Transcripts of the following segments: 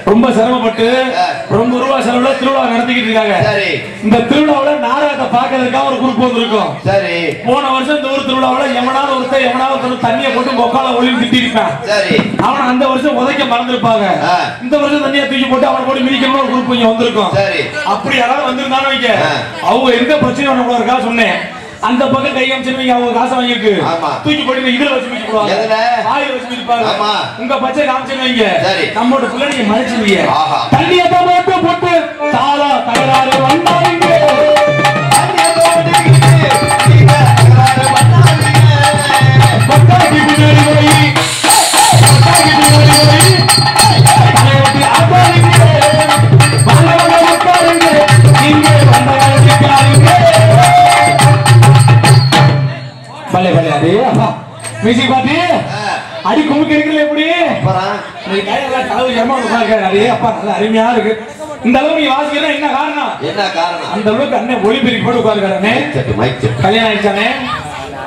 ரொம்ப சிரமப்பட்டு ரொம்ப ரூபா செலவுல திருவிழா நடத்திக்கிட்டு இருக்காங்க. இந்த திருவிழாவுல நாடகத்தை பாக்குறதுக்காக ஒரு குரூப் வந்திருக்கும். சரி, போன வருஷம் இந்த ஒரு திருவிழாவுல எவனாவது தண்ணியை போட்டு மொக்கால ஒளி திட்டி இருப்பான். சரி, அவனை அந்த வருஷம் உதைக்க மறந்துருப்பாங்க. இந்த வருஷம் தண்ணியை தூக்கி போட்டு அவனை போட்டு மிதிக்கணும் ஒரு குரூப் இங்க வந்திருக்கும். சரி, அப்படி யாராவது வந்திருந்தாலும் வைக்க அவங்க எந்த பிரச்சனையும் கூட இருக்கா சொன்னேன். அந்த பக்கம் கை அமைச்சிருவீங்க, அவங்க காசை வாங்கிருக்கு தூக்கி போட்டு இதுல வச்சு மிதிப்பாங்க, ஆயிரம் வச்சு மிதிப்பாங்க. உங்க பச்சை காமிச்சிருவீங்க, நம்மளோட பிள்ளை நீங்க மறைச்சிருவீங்க. தண்ணியை போட்டு போட்டு தாளா தகராறு வந்தாங்க. மியூசிக் பாட்டி அடி குமுக்கு எடுக்கல எப்படி அப்பா நல்ல அருமையா இருக்கு. இந்த அளவு நீ வாசிக்கிறா என்ன காரணம்? அந்த அளவுக்கு அண்ணன் ஒளி பெருக்கி போட்டு உட்கார்ந்து கல்யாணம் ஆயிடுச்சானே.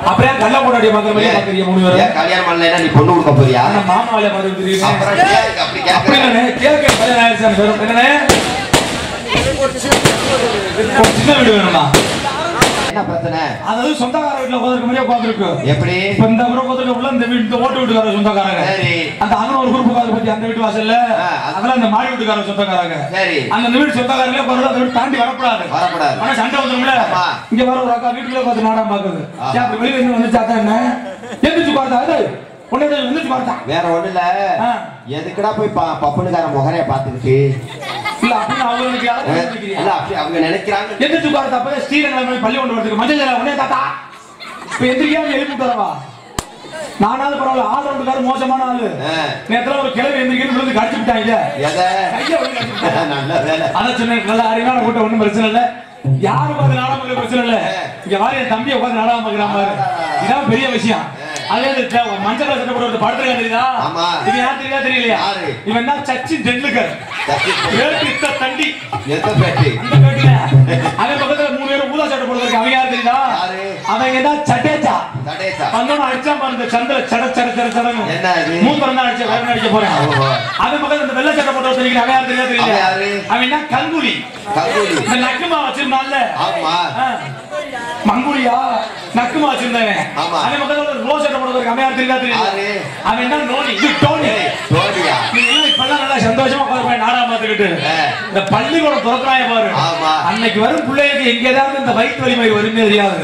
அப்புறம் கல்ல போடாடி பாக்குற மாதிரி பாக்குறீங்க. 3 பேரும் கல்யாணம் பண்ணல, நீ பொண்ணு கொடுக்க போறியா? மாமா வேலை மாதிரி தெரியுது. கேட்க கல்யாணம் ஆயிடுச்சான்னு என்னண்ணே சின்ன வீடு வேணுமா? என்ன பிரச்சனை? அதாவது சொந்தக்கார வீட்டுல உட்கார்ந்து மாதிரியே உட்கார்ந்துருக்கு. எப்படி இந்த உட்கார்ந்து உள்ள இந்த வீட்டு ஓட்டு வீட்டுக்கார சொந்தக்காரங்க. சரி, அந்த அங்க ஒரு குரூப் உட்கார்ந்து பத்தி அந்த வீட்டு வாசல்ல அதெல்லாம் அந்த மாடி வீட்டுக்கார சொந்தக்காரங்க. சரி, அந்த வீட்டு சொந்தக்காரங்களே உட்கார்ந்து அந்த வீட்டு தாண்டி வரக்கூடாது. ஆனா சண்டை வந்துரும்ல. இங்க வர ஒரு அக்கா வீட்டுக்குள்ள உட்கார்ந்து நாடகம் பாக்குது. அப்படி வெளியில இருந்து வந்து சாத்தா என்ன எந்திரிச்சு பார்த்தா உடனே எந்திரிச்சு பார்த்தா வேற ஒண்ணு இல்ல. எதுக்குடா போய் பப்புனுக்கார முகரைய பாத்துக்கிட்டு இல்ல அப்படின்னு அவங்க நினைக்கிறாங்க. எந்திரிச்சு பார்த்தா அப்ப ஸ்ரீரங்கம் பள்ளி கொண்டு வரதுக்கு மஞ்சள் உடனே தாத்தா இப்ப எந்திரிக்காம எழுப்பி தரவா நானாவது பரவாயில்ல ஆள் ஒன்றுக்காரு மோசமான ஆளு நேத்துல ஒரு கிளவி எந்திரிக்கணும் விழுந்து கடிச்சு விட்டாங்க அதான் சொன்னேன் நல்ல அறிவான கூட்டம் ஒண்ணும் பிரச்சனை இல்ல யாரு பார்த்து நாடாம பிரச்சனை இல்ல இங்க வாரி என் தம்பியை உட்காந்து நாடாம பாக்குறாம இதான் பெரிய விஷயம் அதே மஞ்சள் சட்டை போட்டு படத்துல தெரியுதா இது யார் தெரியுதா தெரியலையா இவன் தான் சச்சின் டெண்டுல்கர் தண்டி அதே பக்கத்துல 3 பேரும் ஊதா சட்டை போடுறதுக்கு அவங்க யாரு தெரியுதா அவங்க தான் சட்டேச்சா வந்தோன்னு அடிச்சா பாருங்க சந்திர சட சட சட சடன்னு மூத்தரம் தான் அடிச்ச வேற அடிக்க போறேன் அதே பக்கத்துல இந்த வெள்ளை சட்டை போட்டு தெரியுது அவங்க யாரு தெரியுதா தெரியல அவன் தான் கங்குலி இந்த நக்குமா வச்சிருந்தான்ல மங்குலியா நக்குமா வச்சிருந்தாங்க அதே பக்கத்துல ரோஸ் சட்டை போடுறதுக்கு அவங்க யாரு தெரியுதா தெரியல அவன் தான் நோனி இது டோனி இப்பெல்லாம் நல்லா சந்தோஷமா உட்காந்து நாடா பார்த்துக்கிட்டு இந்த பள்ளிக்கூடம் திறக்கிறாங்க பாரு அன்னைக்கு வரும் பிள்ளைகளுக்கு எங்கேயாவது இந்த வயிற்று வலி மாதிரி வருமே தெரியாது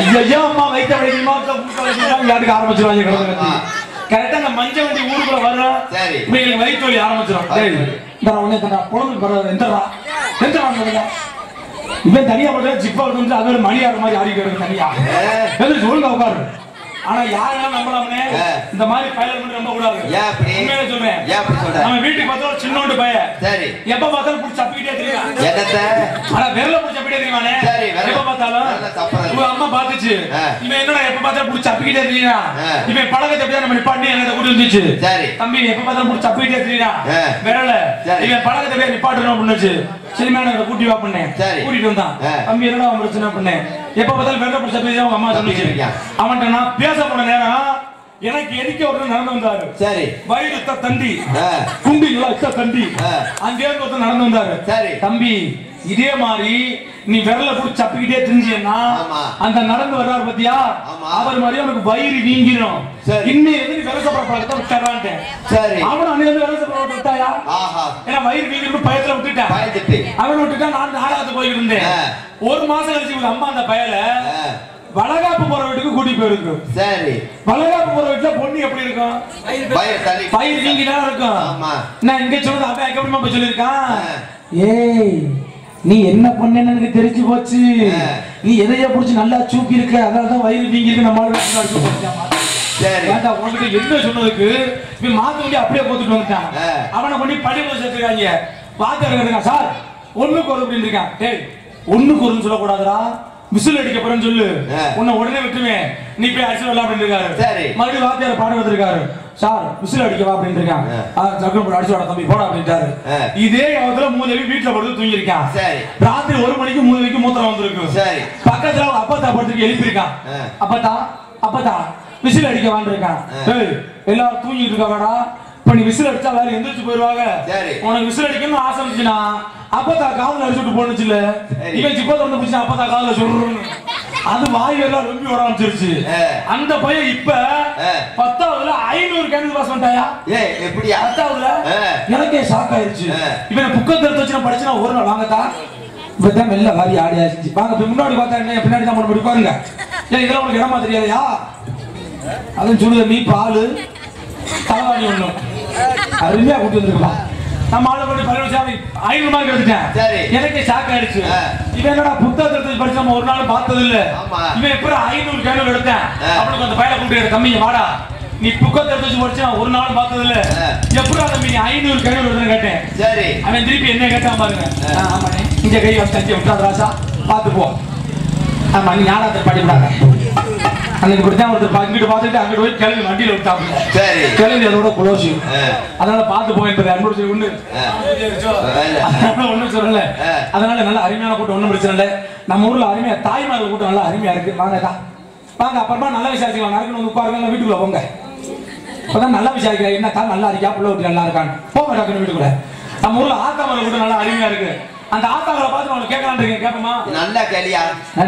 ஐயோ அம்மா வயிற்று வலிக்குமா யாருக்கு ஆரம்பிச்சிருவாங்க கரெக்டா அந்த மஞ்ச வண்டி ஊருக்குள்ள வரும் இவங்களுக்கு வயிற்று வலி ஆரம்பிச்சிடும் இவன் தனியா போட்டு ஜிப்பா வந்து அது ஒரு மணி ஆடுற மாதிரி ஆடி கிடக்கு தனியா ஒழுங்கா உட்காரு ஆனா யாரெல்லாம் நம்பலாம்னே இந்த மாதிரி பையன் பண்ணி நம்ப கூடாது உண்மையிலே சொல்றேன் நம்ம வீட்டுக்கு பார்த்தா சின்னோண்டு பையன் சரி எப்ப பார்த்தாலும் புடிச்சு சப்பிக்கிட்டே தெரியும் ஆனா விரல புடிச்சு சப்பிக்கிட்டே தெரியுமானே எப்ப பார்த்தாலும் உங்க அம்மா பாத்துச்சு இவன் என்னடா எப்ப பார்த்தாலும் புடிச்சு சப்பிக்கிட்டே தெரியா இவன் பழக்கத்தை எப்படிதான் நம்ம நிப்பாட்டி என்ன கூட்டி வந்துச்சு தம்பி எப்ப பார்த்தாலும் புடிச்சு சப்பிக்கிட்டே தெரியா விரல இவன் பழக்கத்தை எப்படியா நிப்பாட்டணும் அப்படின்னுச்சு சரி மேடம் கூட்டி வா பண்ணேன் கூட்டிட்டு வந்தான் தம்பி என்னடா பிரச்சனை பண்ணேன் எப்ப பார்த்தாலும் விரல புடிச்சு சப்பிக்கிட்டே அவங்க அம்மா சொல்லிச்சு அவன்கிட்ட நான் பேச போன நேரம் எனக்கு எதிக்க ஒரு நடந்து வந்தாரு சரி வயிறு தண்டி குண்டி தண்டி அங்கே ஒருத்தர் நடந்து வந்தாரு சரி தம்பி இதே மாதிரி நீ விரல புடிச்சு சப்பிக்கிட்டே திரிஞ்சியன்னா அந்த நடந்து வர்றாரு பத்தியா அவர் மாதிரி அவனுக்கு வயிறு வீங்கிடும் இன்னும் எதுக்கு விரச பழக்கத்தை விட்டாரான்ட்டேன் சரி அவன் அன்னைக்கு விரச பழக்கத்தை விட்டாயா ஏன்னா வயிறு வீங்கிட்டு பயத்துல விட்டுட்டேன் அவன் விட்டுட்டா நான் நாடகத்துக்கு போயிட்டு இருந்தேன் ஒரு மாசம் கழிச்சு இவங்க அம்மா அந்த பயல வளகாப்பு போற வீட்டுக்கு கூட்டி போயிருக்கு சரி வளகாப்பு போற வீட்டுல பொண்ணு எப்படி இருக்கும் பயிர் நீங்கிதான் இருக்கும் நான் இங்க சொன்னது அவன் எப்படிமா போய் சொல்லியிருக்கான் ஏய் நீ என்ன பண்ணேன்னு எனக்கு தெரிஞ்சு போச்சு நீ எதைய புடிச்சு நல்லா சூப்பி இருக்க அதனாலதான் வயிறு வீங்கி இருக்கு நம்மளால உனக்கு என்ன சொன்னதுக்கு இவன் மாத்த வேண்டிய அப்படியே போத்துட்டு வந்துட்டான் அவனை பண்ணி படிப்பு சேர்த்துருக்காங்க வாத்தியார் இருக்கான் சார் ஒண்ணுக்கு ஒரு அப்படின்னு இருக்கான் டேய் ஒண்ணுக்கு ஒருன்னு சொல்லக்கூடாதுடா விசில் அடிக்க போறேன்னு சொல்லு உன்னை உடனே விட்டுருவேன் நீ போய் அடிச்சு வரலாம் அப்படின்னு இருக்காரு மறுபடியும் வாத்தியார் பாடம் வந்திருக்காரு சார் விசில் அடிக்கவா அப்படின்னு இருக்கான் அடிச்சு வர தம்பி போட அப்படின்ட்டாரு இதே காலத்துல மூதேவி வீட்டுல படுத்து தூங்கி இருக்கான் ராத்திரி 1 மணிக்கு மூதேவிக்கு மூத்திரம் வந்திருக்கு பக்கத்துல அப்பத்தா படுத்துக்கு எழுப்பியிருக்கான் அப்பத்தா விசில் அடிக்கவான்னு இருக்கான் எல்லாரும் தூங்கிட்டு இருக்காங்கடா இப்ப நீ விசில் அடிச்சா வேற எந்திரிச்சு போயிருவாங்க உனக்கு விசில் அடிக்கணும்னு ஆசை இருந்துச்சுன்னா அப்பத்தா காதுல அடிச்சுட்டு போனுச்சு இல்ல இவன் சிப்ப திறந்து பிடிச்சா அப்பத்தா காதுல சொல்றோம்னு அது வாய் எல்லாம் ரொம்ப வர ஆரம்பிச்சிருச்சு அந்த பையன் இப்ப 10ஆவதுல 500 கேண்டில் பாஸ் பண்ணிட்டாயா எப்படி 10ஆவதுல எனக்கே ஷாக் ஆயிருச்சு இவன் புக்கத்தை எடுத்து வச்சு படிச்சுனா ஒரு நாள் வாங்கத்தா இப்பதான் மெல்ல வாரி ஆடி ஆச்சு வாங்க முன்னாடி பார்த்தா என்ன பின்னாடி தான் போட்டு பாருங்க ஏன் இதெல்லாம் உனக்கு இடமா தெரியாதையா அதுன்னு சொல்லுது நீ பாலு தலைவாணி ஒண்ணும் அருமையா கூட்டி வந்துருக்கலாம் நம்ம ஆளு பண்ணி 500 மார்க் எடுத்துட்டேன் எனக்கு ஷாக் ஆயிடுச்சு இவன் என்னடா புத்தகத்தை படிச்சு நம்ம ஒரு நாள் பார்த்தது இல்ல இவன் எப்படி 500 கேண்டில் எடுத்தேன் அவனுக்கு அந்த பையனை கூப்பிட்டு தம்பி வாடா நீ புத்தகத்தை வச்சு படிச்சு ஒரு நாள் பார்த்தது இல்ல எப்படி தம்பி நீ 500 கேண்டில் எடுத்துன்னு கேட்டேன் சரி அவன் திருப்பி என்ன கேட்டான் பாருங்க ஆமாண்ணே இங்க கை வச்சு தஞ்சை விட்டாது ராசா பார்த்து போ ஆமா நீ ஞானத்தை படிக்கூடாங்க அன்னைக்கு இப்படித்தான் ஒருத்தர் இங்கிட்டு பார்த்துட்டு அங்கிட்டு போய் கிளம்பி வண்டியில விட்டாங்க கிளம்பி அதோட குளோசி அதனால பார்த்து போய் அன்பு சொல்லி ஒண்ணு ஒண்ணும் சொல்லல அதனால நல்ல அருமையான கூட்டம் ஒண்ணும் பிரச்சனை இல்லை நம்ம ஊர்ல அருமையா தாய்மார்கள் கூட்டம் நல்லா அருமையா இருக்கு வாங்கக்கா வாங்க அப்புறமா நல்லா விசாரிச்சுக்கலாம் நடக்கணும் வந்து உட்காருங்க வீட்டுக்குள்ள போங்க இப்பதான் நல்லா விசாரிக்கிறேன் என்னக்கா நல்லா இருக்கா பிள்ளை வீட்டு நல்லா இருக்கான்னு போங்க டக்குன்னு வீட்டுக்குள்ள நம்ம ஊர்ல ஆத்தாமர்கள் கூட்டம் நல்லா அருமையா இருக்கு அந்த ஆத்தாங்களை பார்த்து நான் கேட்கலாம் இருக்கேன் கேட்போமா நல்ல கேள்வியா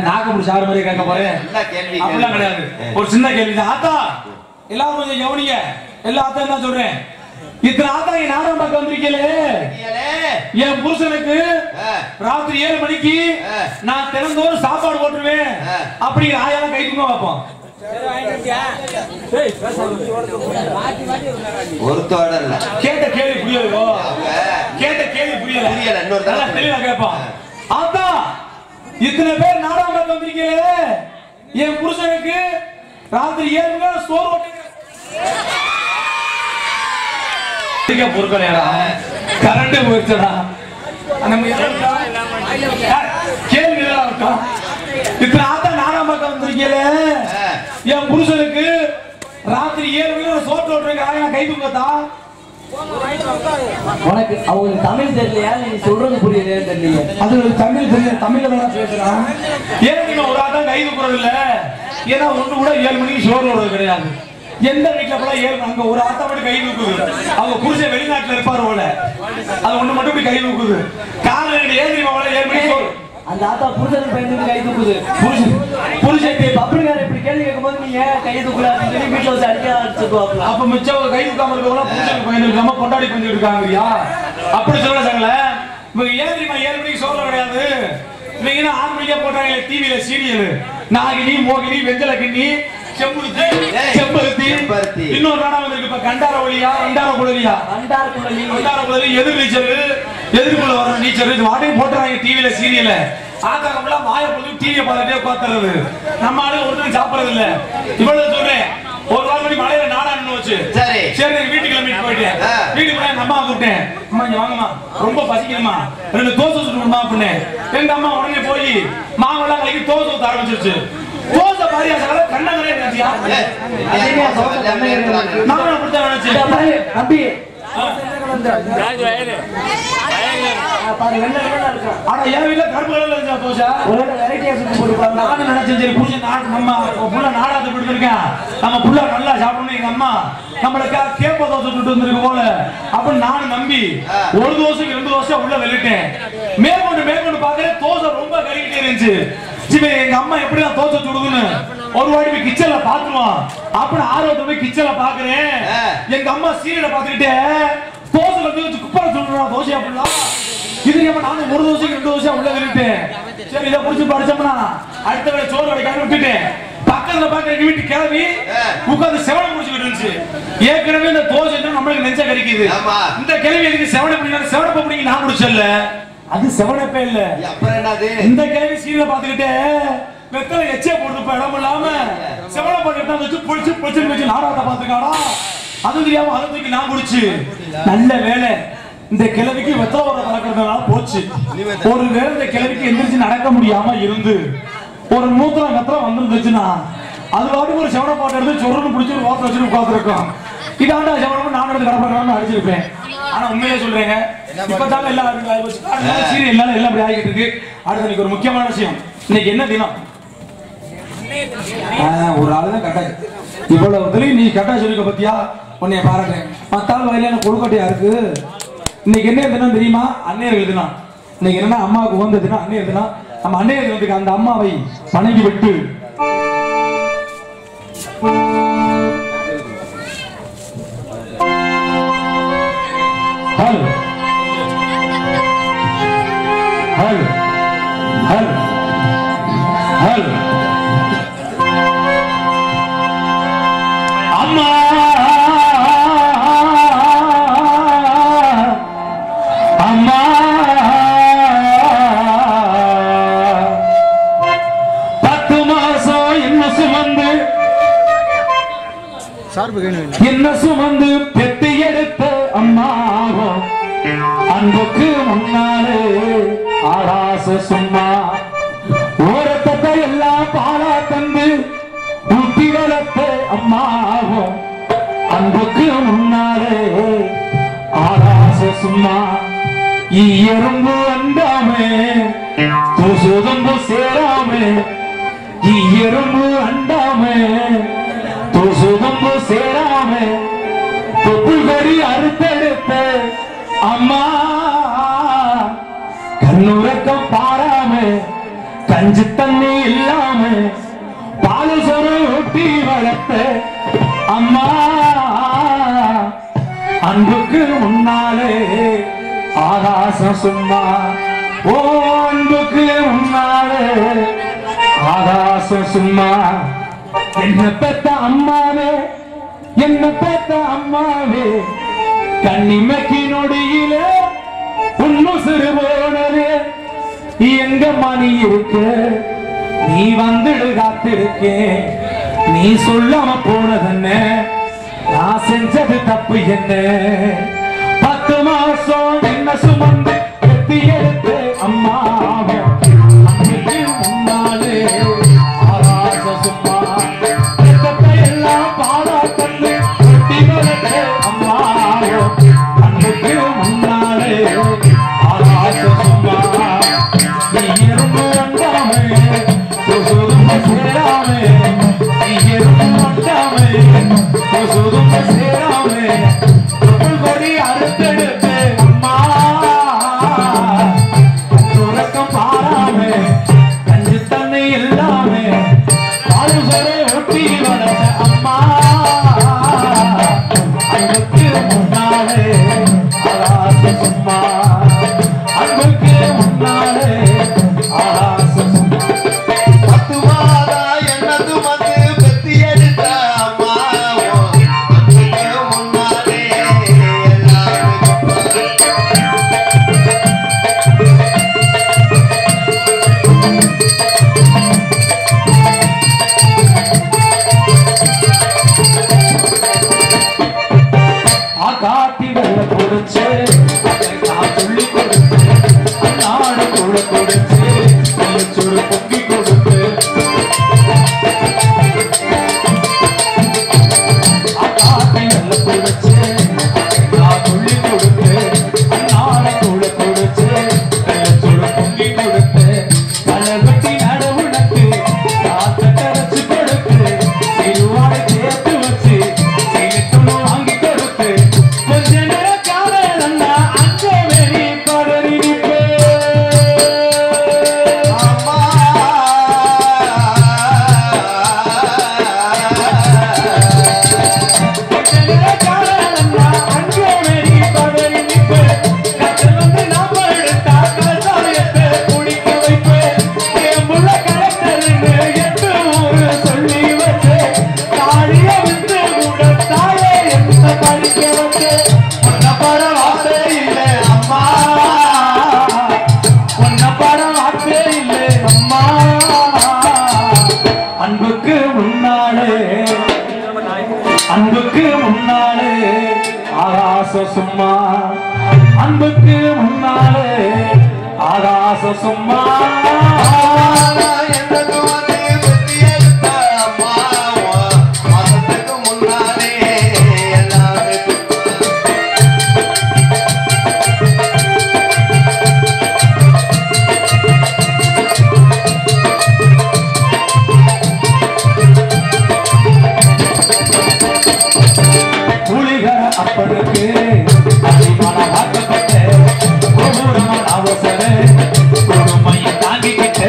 நாக்க முடிச்சு ஆறு மாதிரி கேட்க போறேன் நல்ல கேள்வி அப்படிலாம் கிடையாது ஒரு சின்ன கேள்வி தான் ஆத்தா எல்லாரும் கொஞ்சம் கவனிங்க எல்லா ஆத்தையும் தான் சொல்றேன் இத்தனை ஆத்தா என் நாடகம் பார்க்க வந்திருக்கீங்களே என் புருஷனுக்கு ராத்திரி 7 மணிக்கு நான் தினந்தோறும் சாப்பாடு போட்டுருவேன் அப்படிங்கிற ஆயாலாம் கை தூங்க வைப்போம் கேட்ட கேள்வி புரியலையோ கேட்ட கேள்வி புரியல தெளிவா கேட்பான் ஆத்தா இத்தனை பேர் நாடகம் பார்க்க வந்திருக்கீங்களே என் புருஷனுக்கு ராத்திரி 7 மணி சோறு பொருட்களா கரண்ட் போயிடுச்சடா கேள்வி இத்தனை ஆத்தா நானாம் பக்கம் வந்திருக்கீங்களே என் புருஷனுக்கு ராத்திரி 7 மணிக்கு சோட்டு ஓட்டுறேன் கை தூக்கத்தா உனக்கு அவங்களுக்கு தமிழ் தெரியலையா நீ சொல்றது புரியலையா தெரியல அது தமிழ் தெரியல தமிழ்ல தான் பேசுறான் ஏன் ஒரு ஆள் தான் கை தூக்குறது இல்ல ஏன்னா ஒண்ணு கூட 7 மணிக்கு சோறு ஓடுறது கிடையாது எந்த வீட்டுல போல 7 அங்க ஒரு ஆத்தா மட்டும் கை தூக்குது அவங்க புருஷன் வெளிநாட்டுல இருப்பாரு போல அது ஒண்ணு மட்டும் கை தூக்குது காலையில 7 மணிக்கு சோறு அந்த ஆத்தா புருஷன் பையனுக்கு கை தூக்குது புருஷன் பப்ளிகார இப்படி கேள்வி கேட்கும்போது நீ ஏன் கை தூக்கல அப்படின்னு வீட்டுல வச்சு அடிச்சுக்குவாங்க அப்ப மிச்சம் கை தூக்காம இருக்கவங்க புருஷன் பையனுக்கு இல்லாம கொண்டாடி பண்ணிட்டு இருக்காங்க அப்படி சொல்றாங்கல்ல இவங்க 7 மணிக்கு சோறு கிடையாது இவங்க 6 மணிக்கே போட்டாங்க டிவில சீரியல் நாகினி மோகினி வெஞ்சல கிண்ணி செம்பருத்தி இன்னொரு நாடகம் வந்திருக்கு இப்ப கண்டார ஒளியா அண்டார குளரியா அண்டார குளரி எதிர்நீச்சல் எதிர்குள்ள வர நீச்சல் வாட்டையும் போட்டுறாங்க டிவில சீரியல ஆத்தாக்கம்லாம் வாய பொழுது டிவியை பார்த்துட்டே உட்காந்துறது நம்ம ஆளு ஒருத்தரும் சாப்பிடறது இல்ல இவ்வளவு சொல்றேன் ஒரு வாரம் மணி மலையில நாடான்னு வச்சு சரி வீட்டுக்கு கிளம்பிட்டு போயிட்டேன் வீட்டுக்கு போய் எங்க அம்மா கூப்பிட்டேன் அம்மா இங்க வாங்கம்மா ரொம்ப பசிக்கணுமா 2 தோசை சுட்டுமா அப்படின்னு எங்க அம்மா உடனே போய் மாவெல்லாம் கலக்கி தோசை ஊத்த ஆரம்பிச்சிருச்சு தோசை பாரியா சார் கண்ணங்கரே நினைச்சியா நான் அப்படித்தான் நினைச்சேன் தம்பி ஆனா என் வீட்டுல கருப்பு கலர்ல இருந்தா தோசை நானும் நினைச்சேன் சரி புருஷன் நம்ம புள்ள நாடாத்து போட்டு இருக்கேன் நம்ம புள்ள நல்லா சாப்பிடணும் எங்க அம்மா நம்மளுக்கா கேப்ப தோசை சுட்டு வந்திருக்கு போல அப்படின்னு நானும் நம்பி ஒரு தோசைக்கு 2 தோசை உள்ள வெளியிட்டேன் மேற்கொண்டு பாக்குறேன் தோசை ரொம்ப கறிக்கிட்டே இருந்துச்சு எங்க அம்மா எப்படிதான் தோசை சுடுதுன்னு ஒரு வாட்டி கிச்சன்ல பாத்துருவான் அப்படின்னு ஆர்வத்துல போய் கிச்சன்ல பாக்குறேன் எங்க அம்மா சீரியலை பாத்துக்கிட்டே தோசை வந்து குப்பரை சொல்றான் தோசை அப்படிலாம் இது நானும் ஒரு தோசைக்கு 2 தோசை உள்ள வெளியிட்டேன் சரி இதை புடிச்சு படிச்சோம்னா அடுத்த வேலை சோறு வடைக்காம விட்டுட்டேன் பக்கத்துல பாக்குற வீட்டு கிளம்பி உட்காந்து செவனை முடிச்சுக்கிட்டு இருந்துச்சு ஏற்கனவே இந்த தோசை நம்மளுக்கு நெஞ்ச கறிக்குது இந்த கிளவி எதுக்கு செவனை பிடிங்க செவனப்ப பிடிங்க நான் முடிச்சல அது செவனப்பே இல்ல அப்புறம் என்னது இந்த கிளவி சீரியலை பாத்துக்கிட்டே வெத்தலை எச்சே போட்டு இடம் இல்லாம செவனை போட்டு வச்சு பொழிச்சு வச்சு நாடகத்தை பாத்துக்காடா அது தெரியாம அதை தூக்கி நான் குடிச்சு நல்ல வேலை இந்த கிழவிக்கு வெத்தலை வர நடக்கிறதுனால போச்சு ஒரு வேலை இந்த கிழவிக்கு எந்திரிச்சு நடக்க முடியாம இருந்து ஒரு மூத்திரம் கத்திரம் வந்துருந்துச்சுன்னா அது வாட்டி ஒரு செவனை பாட்டு எடுத்து சொருன்னு பிடிச்சி ஒரு வாசல் வச்சுட்டு உட்காந்துருக்கோம் இதாண்டா செவனை நான் எடுத்து கடப்பான்னு அடிச்சிருப்பேன் ஆனா உண்மையிலே சொல்றேங்க இப்பதாங்க எல்லாம் சீரியல் எல்லாம் அப்படி ஆகிட்டு இருக்கு அடுத்து ஒரு முக்கியமான விஷயம் இன்னைக்கு என்ன தினம் ஒரு ஆளுதான் கட்டா இவ்வளவு நீ கட்டா சொல்லிக்க பத்தியா உன்னைய பாராட்டேன் 10 ஆள் வயலான கொழுக்கட்டையா இருக்கு இன்னைக்கு என்ன தினம் தெரியுமா அன்னையர்கள் தினம் இன்னைக்கு என்னன்னா அம்மாவுக்கு உகந்த தினம் அன்னையர் தினம் நம்ம அன்னையர் தினத்துக்கு அந்த அம்மாவை வணங்கி விட்டு ஹல் ஹல் ஹல் ஹல் அம்மா அம்மா 10 மாசம் என்ன சுமந்து பெத்து எடுத்த அம்மாவும் அன்புக்கு முன்னாலே ஆடாச சும்மா ஓரத்தை எல்லாம் பாலா தந்து ஊட்டி வளர்த்த அம்மாவும் அன்புக்கு முன்னாலே ஆடாச சும்மா எறும்பு அண்டாமே தூசுதம்பு சேராமே எறும்பு அண்டாமே தூசுதம்பு சேராமே தொப்புள்கறி அறுத்தெடுத்த அம்மா கண்ணுறக்கம் பாராம கஞ்சி தண்ணி இல்லாம பால் சொரு ஊட்டி வளர்த்த அம்மா அன்புக்கு முன்னாலே ஆகாசம் சும்மா ஓ அன்புக்கு முன்னாலே ஆகாசம் சும்மா என்ன பெத்த அம்மாவே என்ன பெத்த அம்மாவே கண்ணிமைக்கு நொடியிலே உன்னு சிறு போனதே எங்க மணி இருக்கு நீ வந்துடு காத்திருக்கே நீ சொல்லாம போனதென்ன நான் செஞ்சது தப்பு என்ன 10 மாசம் என்ன சுமந்து கட்டி எடுத்து அம்மாவும் அன்னைக்கு முன்னாலே ஆராச சும்மா எல்லாம் பாடா தந்து கட்டி வளர்த்து அம்மாவும் அன்னைக்கு முன்னாலே ஆராச சும்மா நீ எறும்பு வந்தாமே சேராமே நீ எறும்பு வந்தாமே சேராமே கொடி அறுத்தெடுத்து அம்மா துறக்கம் பாராமே கஞ்சி தண்ணி இல்லாமே பாலுசரை ஒட்டி வளர்த்த அம்மா அன்புக்கு முன்னாலே ஆராச சும்மா அன்புக்கு முன்னாலே ஆராச சும்மா 10 மாதா என்னது வந்து பெத்தி எடுத்த அம்மாவும் அன்புக்கு முன்னாலே காட்டி வெள்ள கொடுச்சு நான் சொல்லி கொடுத்து அந்நாடு கூட கொடுத்து சுடு பொங்கி கொடுத்து காட்டி வெள்ள கொடுச்சு நான் சொல்லி கொடுத்து அந்நாடு கூட கொடுத்து சுடு பொங்கி கொடுத்து பழகுட்டி நடவுனக்கு காத்த கரைச்சு கொடுத்து திருவாடை சேர்த்து வச்சு வாங்கி கொடுத்து கொஞ்ச நேரம் காதலன்னா அங்கே வெளி பதறி அம்மா கொஞ்ச நேரம் காதலன்னா அங்கே வெளி பதறி கத்தல் வந்து நாம எடுத்தா கசாயத்தை குடிக்க வைப்பேன் என் முள்ள கலெக்டர்னு 8 ஊரு சொல்லி வச்சு தாழிய விட்டு கூட தாயே என்ன படிக்க வச்சு உன்ன பட வார்த்தை இல்லை அம்மா உன்ன பட வார்த்தை இல்லை அம்மா அன்புக்கு முன்னாலே ஆகாச சும்மா அன்புக்கு முன்னாலே ஆகாச சும்மா என்னது வந்து பெத்தி எடுத்த அம்மாவும் மாசத்துக்கு முன்னாலே எல்லாமே புலிகர அப்பனுக்கு அதிகமான வாக்கப்பட்ட கோபுரமான அவசர கொடுமையை தாங்கிக்கிட்ட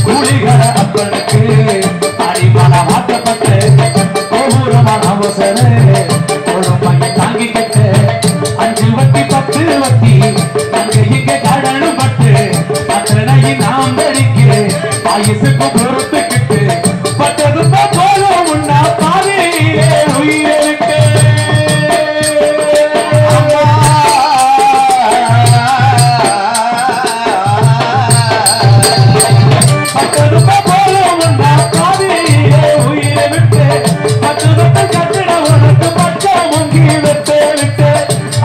புலிகர அப்பனுக்கு அதிகமான வாக்கப்பட்ட கோபுரமான அவசர கொடுமையை தாங்கிக்கிட்ட 5 வட்டி 10 வட்டி அங்க இங்க கடனும் பட்டு அத்தனையும் நாம் படிக்கிறேன் ஆயுசுக்கு பொறுத்துக்கிட்டு பட்டது போல உன்னா பாதையிலே உயிருக்கு பட்டது போல உன்னா பாதையிலே உயிரை விட்டு 10 வட்ட கட்டிட உனக்கு பச்சை முங்கி விட்டு விட்டு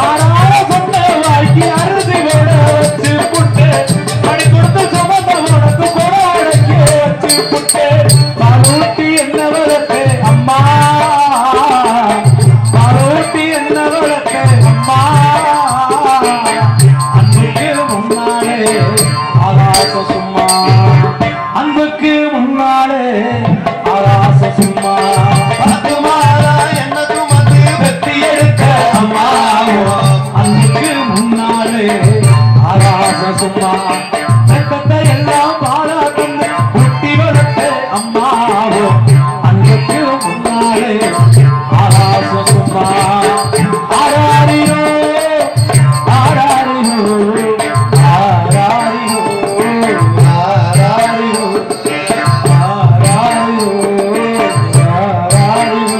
ஆறார சொன்ன வாய்க்கு அறுதி கூட வச்சு புட்டு படி கொடுத்து சுமந்த உனக்கு கூட அடக்கி வச்சு புட்டு பாலூட்டி என்ன வளர்த்து அம்மா பாலூட்டி என்ன வளர்த்து அம்மா அன்புக்கு முன்னாலே ஆகாச சும்மா அன்புக்கு முன்னாலே ஆகாச சும்மா 10 மாதா என்னது வந்து வெற்றி எடுத்த அம்மாவும் அன்புக்கு முன்னாலே ஆகாச சும்மா ரத்தத்தை எல்லாம் பாலா தந்து குட்டி வளர்த்த அம்மாவும் அன்புக்கு முன்னாலே ஆகாச சும்மா ஆராரியோ ஆராரியோ ஆராரியோ ஆராரியோ ஆராரியோ ஆராரியோ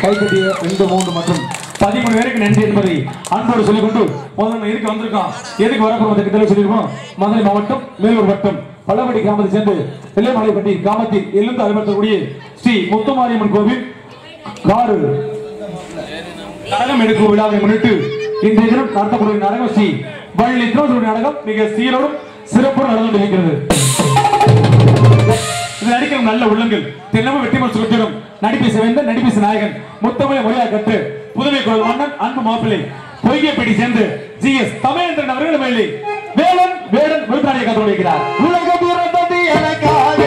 கைத்தட்டிய 2, 3 மற்றும் 13 பேருக்கு அனைவருக்கும் நன்றி என்பதை அன்போடு சொல்லிக் கொண்டு முதல்ல இருக்க வந்திருக்கோம். எதுக்கு வரப்போம் சொல்லியிருக்கோம். மதுரை மாவட்டம் மேலூர் வட்டம் பள்ளப்பட்டி கிராமத்தை சேர்ந்து வெள்ளைமலைப்பட்டி கிராமத்தில் எழுந்து அறுபத்தக்கூடிய ஸ்ரீ முத்துமாரியம்மன் கோவில் காடு நாடகம் எடுக்கும் விழாவை முன்னிட்டு இன்றைய தினம் நடத்தக்கூடிய நாடகம் ஸ்ரீ வள்ளி திருவள்ளுவர் நாடகம் மிக சீரோடும் சிறப்போடு நடந்து கொண்டிருக்கிறது. நடிக்கிற நல்ல உள்ளங்கள் தினமும் வெற்றிமர் சுற்றிடும் நடிப்பேச வேந்த நடிப்பேச நாயகன் முத்தமிழை மொழியாக கற்று புதுமை கோயில் மன்னன் அன்பு மாப்பிள்ளை பொய்கைப்பட்டி சேர்ந்து ஜிஎஸ் தமிழன் அவர்கள் மேலே வேலன் வேடன் விருத்தாடியை கற்று வருகிறார். உலக பிறந்தது எனக்காக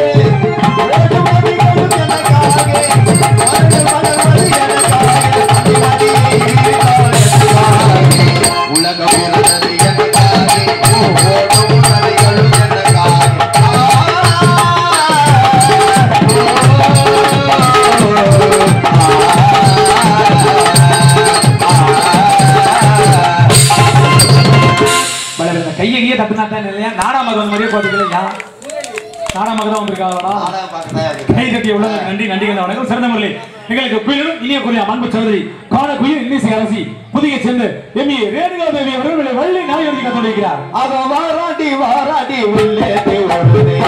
கையை தட்டுனா தான் இல்லையா நாடாமக வந்த மாதிரியே பாத்துக்கலையா நாடாமக தான் வந்திருக்காங்களா கை தட்டிய உள்ள நன்றி நன்றிகள் வணக்கம் சிறந்த முறையில் எங்களுக்கு குயிலும் இனிய குரியா அன்பு சகோதரி காண குயில் இன்னிசை அரசி புதிய சேர்ந்து எம்மி ரேணுகா தேவி அவர்கள் வள்ளி நாய் எழுதி கற்றுக்கிறார். அவ வாராட்டி வாராட்டி உள்ளே வருதே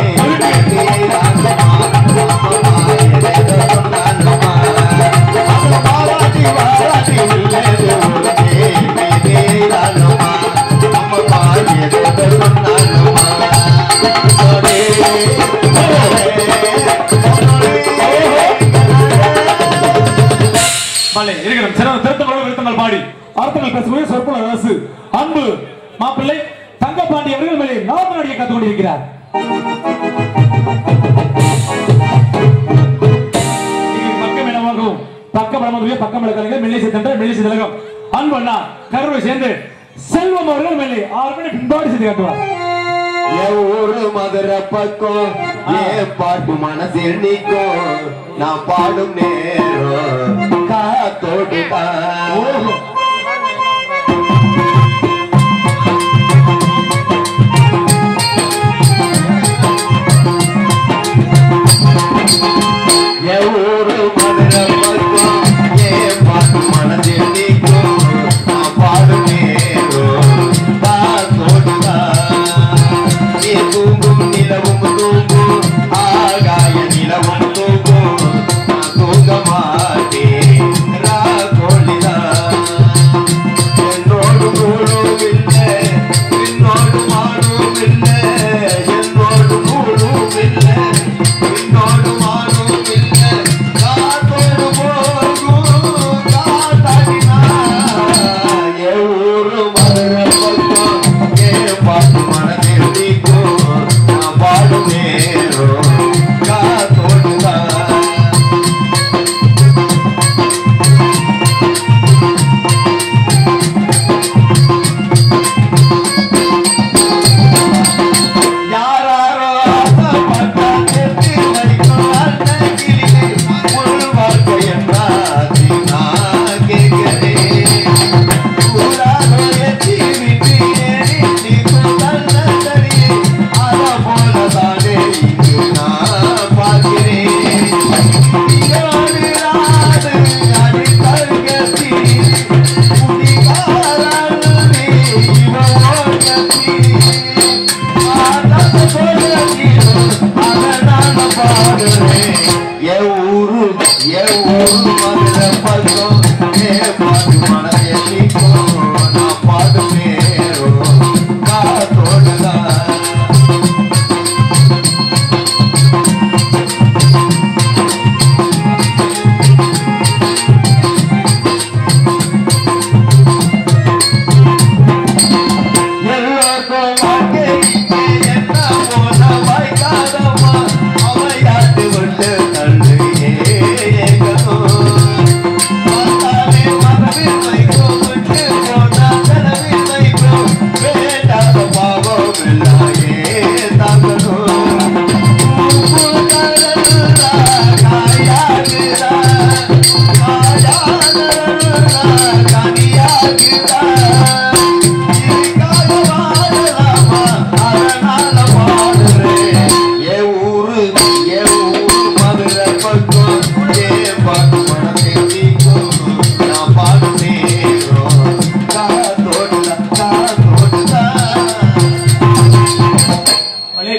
பாடி அர்த்தங்கள் பேசக்கூடிய சொற்பொழி அரசு அன்பு மாப்பிள்ளை தங்கப்பாண்டி அவர்கள் மேலே நாடகடியை கற்றுக் கொண்டிருக்கிறார். பக்கம் இடமாகவும் பக்கம் பலமதுவே பக்கம் இலக்கணங்கள் மெல்லிசை தண்டர் மெல்லிசை திலகம் அன்பு அண்ணா கருவை சேர்ந்து செல்வம் அவர்கள் மேலே 6 மணி பின்பாடு செய்து காட்டுவார். ஒரு மதுரை பக்கம் ஏன் பாட்டு மனசில் நிற்கும் நான் பாடும் நேரம் காத்தோடு ஒரு மதுரை பக்கம் ஏன் பாட்டு மனசில் நிற்கும் நான் பாடும் நேரம் காத்தோடு தூங்கும் நிலவும் தூங்கும் ஆகாய நிலவும் தூங்கும் நான் தூங்க மாட்டேன் என்னோடு கூடும் இல்லை என்னோடு மாடும் இல்லை என்னோடு கூடும் இல்லை என்னோடு மாடும் இல்லை காத்தோடு போகும் காத்தாடினா ஊரு மதுரை பக்கம் ஏன் பாட்டு மனதில் நான் பாடும் நேரம் காத்தோடுதான் யாரோ ஆசைப்பட்டா சேர்த்து வைக்கும் அந்த கிளியை ஒரு வாழ்க்கை என்றாதி நான் கேட்கிறேன் ஊராக ஏற்றி விட்டு ஏறிக்கும் நல்ல தடியை அத போலதானே இங்கு நான் பார்க்கிறேன் இயோடு ராது அடி தருகத்தி முடிகாரல் இவன் கத்தி மதுரை பக்கம் பாட்டு மனதில் நான் பாடும் நேரம் காத்தோடுதான்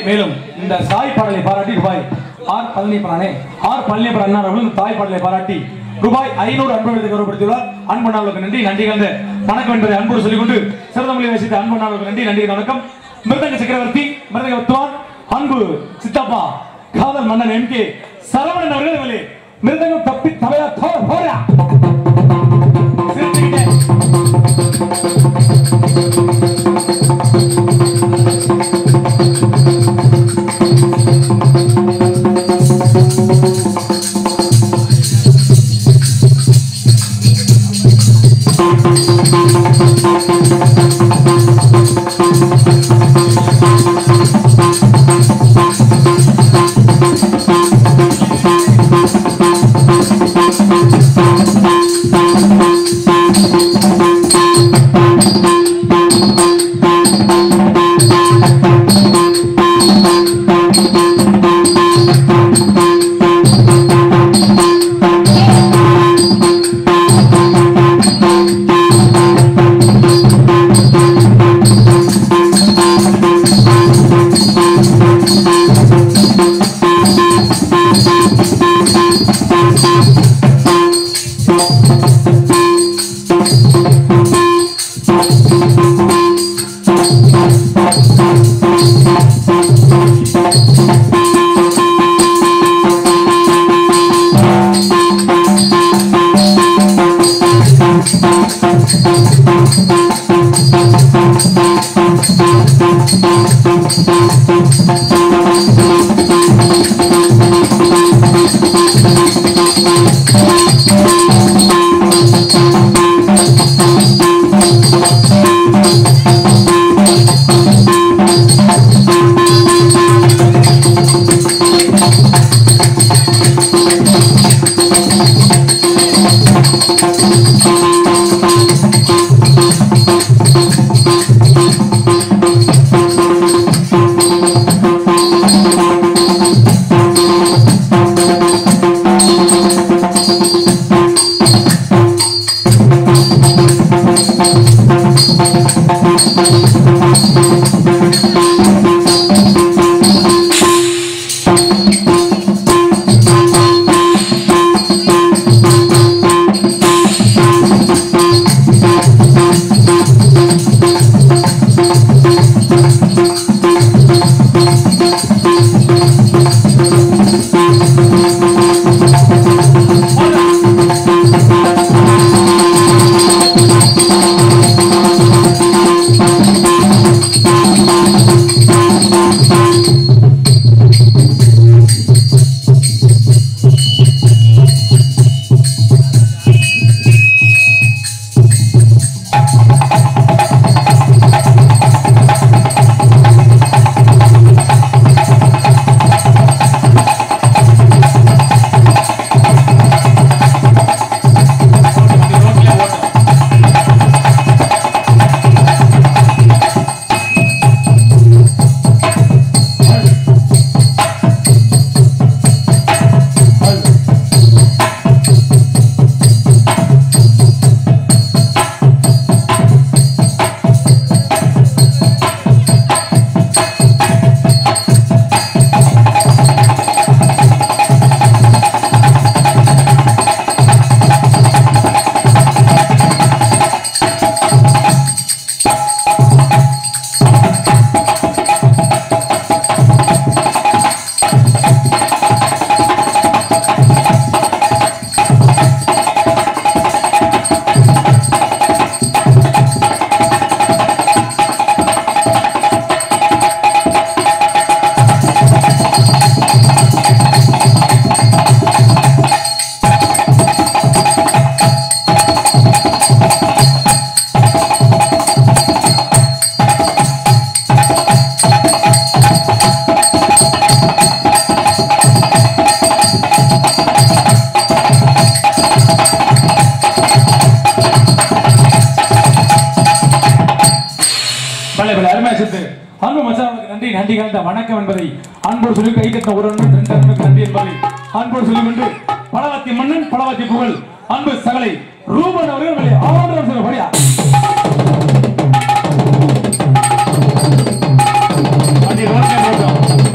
மேலும் இந்த தாய் பாடலை பாராட்டி ரூபாய் ஆர் பழனியப்பரானே அவர்கள் தாய் பாடலை பாராட்டி ரூபாய் 500 அன்பு கௌரவப்படுத்தியுள்ளார். அன்பண்ணாவுக்கு நன்றி. நன்றி கலந்த வணக்கம் என்பதை அன்போடு சொல்லிக் கொண்டு சிறந்த மொழியை வசித்த அன்பண்ணாவுக்கு நன்றி. நன்றி வணக்கம். மிருதங்க சக்கரவர்த்தி, மிருதங்க வித்வான், அன்பு சித்தப்பா, காதல் மன்னன் MK சரவணன் அவர்களே மிருதங்கம் தப்பி தலையா போறா நன்றி கலந்த வணக்கம் என்பதை அன்போடு சொல்லி கை கட்ட ஒரு நன்றி என்பதை அன்போடு சொல்லிக் கொண்டு பலவத்தி மன்னன் பலவத்தி புகழ் அன்பு சகலை ரூபன் அவர்கள் ஆதரவு சொல்லபடியா நன்றி வணக்கம்.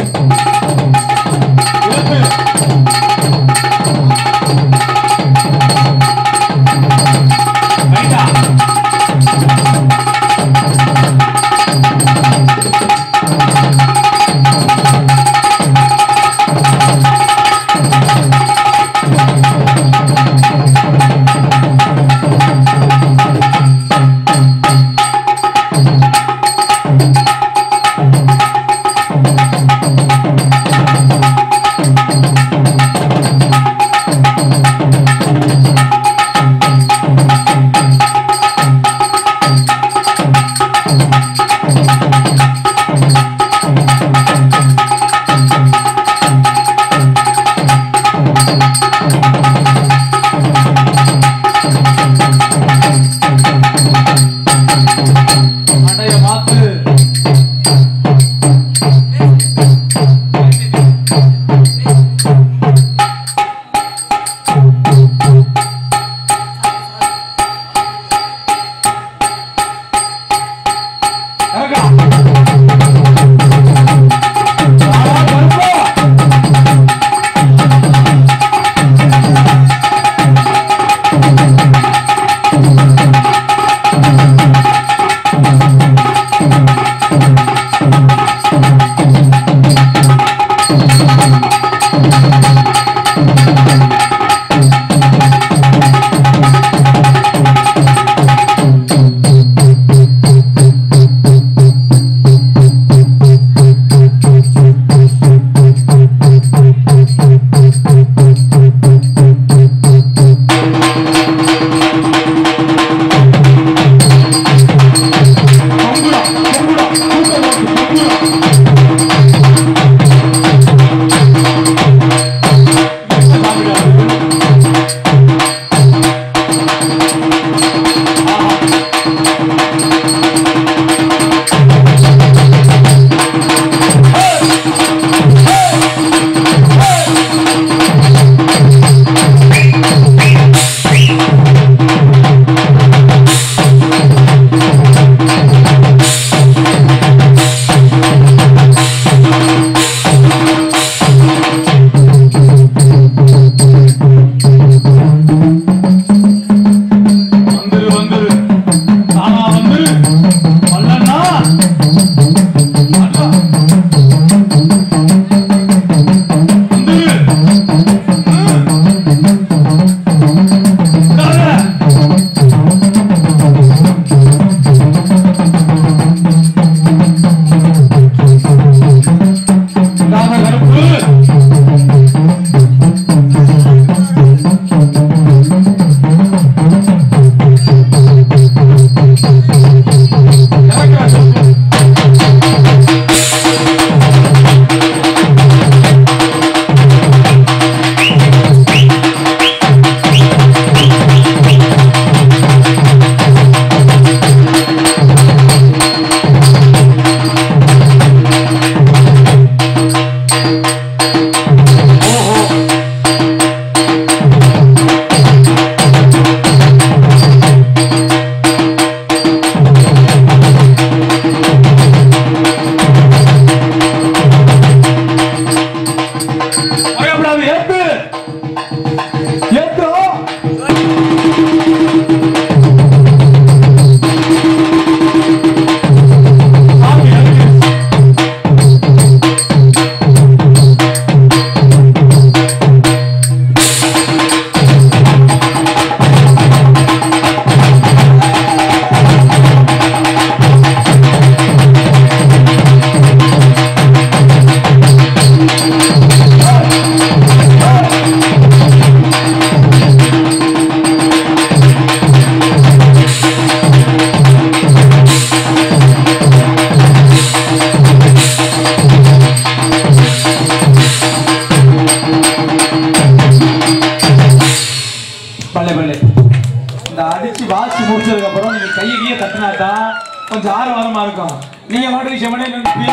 கொஞ்சம் ஆரவாரமா இருக்கும். நீங்க மாட்டு விஷயமே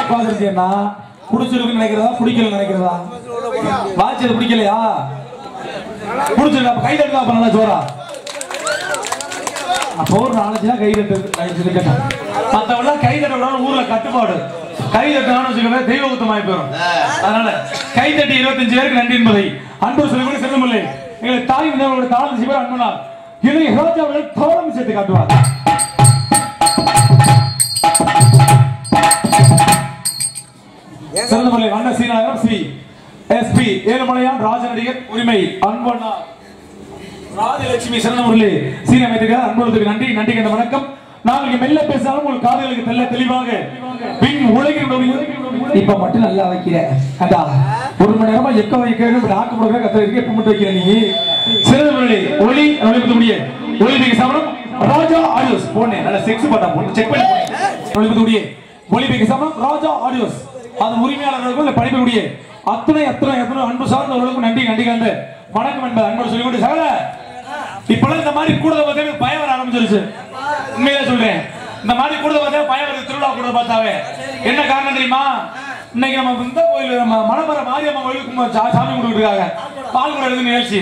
பாத்துருக்கீங்கன்னா புடிச்சிருக்குன்னு நினைக்கிறதா பிடிக்கல நினைக்கிறதா? வாட்ச் அது பிடிக்கலையா? புடிச்சிருக்கா? கை தட்டுதா? அப்ப நல்லா ஜோரா அப்போ ஒரு நாலஞ்சுதான் கை தட்டு மத்தவெல்லாம் கை தட்ட ஊர்ல கட்டுப்பாடு. கை தட்டினான்னு வச்சுக்கோங்க தெய்வ குத்தமாய் போயிடும். அதனால கை தட்டி 25 பேருக்கு நன்றி என்பதை அன்பு சொல்லி செல்லுமில்லை எங்களை தாய் விதவர்களுடைய தாழ்ந்து சிவர அன்பனா இளைய ரோஜாவுடன் தோரம் சேர்த்து காட்டுவார். சிறந்த முறையில் அண்ணன் சீனாகம் ஸ்ரீ எஸ்பி ஏழுமலையான் ராஜநடிகர் உரிமை அன்பண்ணா ராஜலட்சுமி சிறந்த முறையில் சீனமைத்திருக்கிறார். அன்புறதுக்கு நன்றி. நன்றி கண்ட வணக்கம். நாளைக்கு மெல்ல பேசாலும் உங்கள் காதுகளுக்கு தெல்ல தெளிவாக பின் உலகின் இப்ப மட்டும் நல்லா வைக்கிறேன். அதா ஒரு மணி நேரமா எக்க வைக்கிறேன் நாக்கு முடக்க கத்த இருக்க இப்ப மட்டும் வைக்கிறேன். நீ சிறந்த முறையில் ஒளி நொழிபுத்தக்கூடிய ஒலிம்பிக் சமரம் ராஜா ஆடியோஸ் போனேன். நல்ல செக்ஸ் பட்டா போட்டு செக் பண்ணி நொழிபுத்தக்கூடிய ஒலிம்பிக் சமரம் ராஜா ஆடியோஸ் அது உரிமையாளர்களுக்கும் படிக்கக்கூடிய அத்தனை அத்தனை அத்தனை அன்பு சார்ந்தவர்களுக்கும் நன்றி. நன்றி கண்டு வணக்கம் என்பது அன்போடு சொல்லிக்கொண்டு சகல இப்பெல்லாம் இந்த மாதிரி கூட பார்த்தா பயம் வர ஆரம்பிச்சிருச்சு. உண்மையிலே சொல்றேன், இந்த மாதிரி கூட பார்த்தா பயம் வருது. திருவிழா கூட பார்த்தாவே என்ன காரணம் தெரியுமா? இன்னைக்கு நம்ம இந்த கோயில் மணப்பற மாரியம்மன் கோயிலுக்கு சாமி கும்பிட்டுருக்காங்க. பால் கூட எழுது நிகழ்ச்சி.